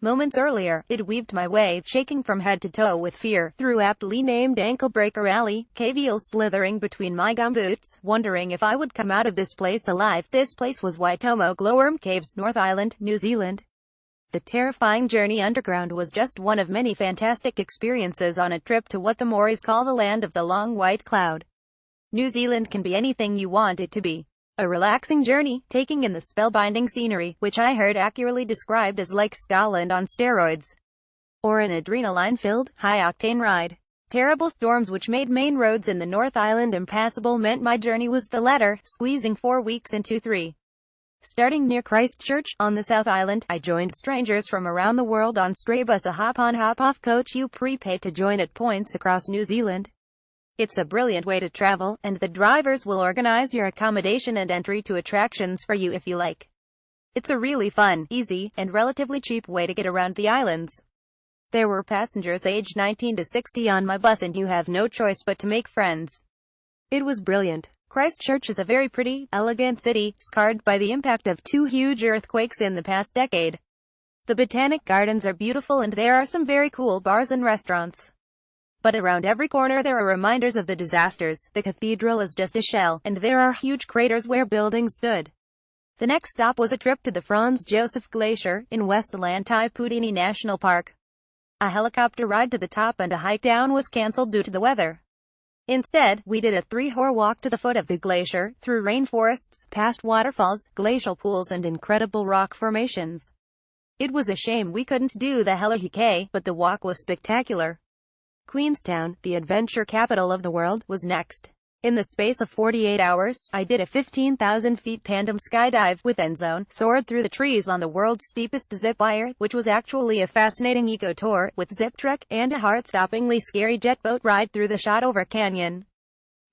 Moments earlier, it weaved my way, shaking from head to toe with fear, through aptly named Ankle Breaker Alley, cave eels slithering between my gumboots, wondering if I would come out of this place alive. This place was Waitomo Glowworm Caves, North Island, New Zealand. The terrifying journey underground was just one of many fantastic experiences on a trip to what the Maoris call the land of the long white cloud. New Zealand can be anything you want it to be. A relaxing journey, taking in the spellbinding scenery, which I heard accurately described as like Scotland on steroids. Or an adrenaline-filled, high-octane ride. Terrible storms which made main roads in the North Island impassable meant my journey was the latter, squeezing 4 weeks into 3. Starting near Christchurch, on the South Island, I joined strangers from around the world on stray bus, a hop-on hop-off coach you prepay to join at points across New Zealand. It's a brilliant way to travel, and the drivers will organize your accommodation and entry to attractions for you if you like. It's a really fun, easy, and relatively cheap way to get around the islands. There were passengers aged 19 to 60 on my bus, and you have no choice but to make friends. It was brilliant. Christchurch is a very pretty, elegant city, scarred by the impact of 2 huge earthquakes in the past decade. The Botanic Gardens are beautiful, and there are some very cool bars and restaurants. But around every corner there are reminders of the disasters. The cathedral is just a shell, and there are huge craters where buildings stood. The next stop was a trip to the Franz Josef Glacier, in West Lantai-Pudini National Park. A helicopter ride to the top and a hike down was cancelled due to the weather. Instead, we did a 3-hour walk to the foot of the glacier, through rainforests, past waterfalls, glacial pools and incredible rock formations. It was a shame we couldn't do the heli-hike, but the walk was spectacular. Queenstown, the adventure capital of the world, was next. In the space of 48 hours, I did a 15,000 feet tandem skydive with Endzone, soared through the trees on the world's steepest zip wire, which was actually a fascinating eco tour, with zip trek, and a heart-stoppingly scary jet boat ride through the Shotover Canyon.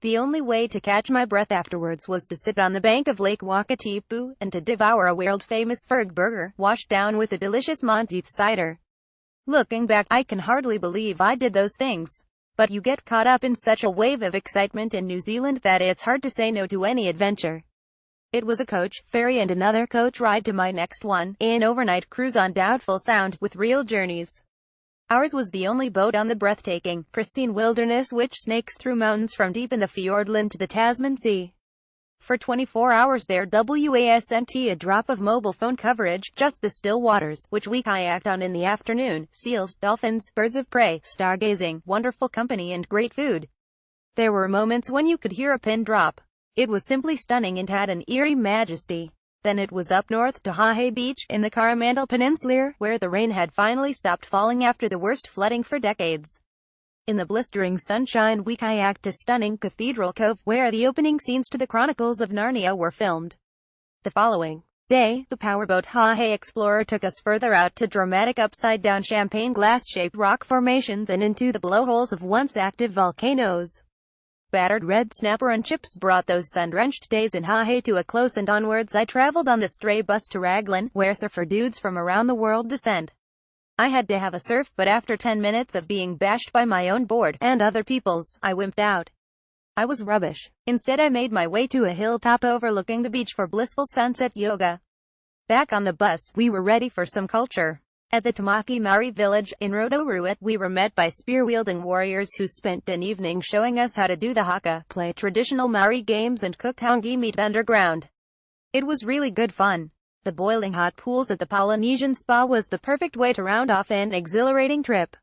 The only way to catch my breath afterwards was to sit on the bank of Lake Wakatipu, and to devour a world-famous Ferg burger, washed down with a delicious Monteith cider. Looking back, I can hardly believe I did those things. But you get caught up in such a wave of excitement in New Zealand that it's hard to say no to any adventure. It was a coach, ferry and another coach ride to my next one, an overnight cruise on Doubtful Sound, with real journeys. Ours was the only boat on the breathtaking, pristine wilderness which snakes through mountains from deep in the Fiordland to the Tasman Sea. For 24 hours there wasn't a drop of mobile phone coverage, just the still waters, which we kayaked on in the afternoon, seals, dolphins, birds of prey, stargazing, wonderful company and great food. There were moments when you could hear a pin drop. It was simply stunning and had an eerie majesty. Then it was up north to Hahe Beach, in the Coromandel Peninsula, where the rain had finally stopped falling after the worst flooding for decades. In the blistering sunshine we kayaked to stunning Cathedral Cove, where the opening scenes to the Chronicles of Narnia were filmed. The following day, the powerboat Hahe Explorer took us further out to dramatic upside-down champagne glass-shaped rock formations and into the blowholes of once active volcanoes. Battered red snapper and chips brought those sun-drenched days in Hahe to a close, and onwards I traveled on the stray bus to Raglan, where surfer dudes from around the world descend. I had to have a surf, but after 10 minutes of being bashed by my own board, and other people's, I wimped out. I was rubbish. Instead I made my way to a hilltop overlooking the beach for blissful sunset yoga. Back on the bus, we were ready for some culture. At the Tamaki Maori village, in Rotorua, we were met by spear-wielding warriors who spent an evening showing us how to do the haka, play traditional Maori games and cook hangi meat underground. It was really good fun. The boiling hot pools at the Polynesian Spa was the perfect way to round off an exhilarating trip.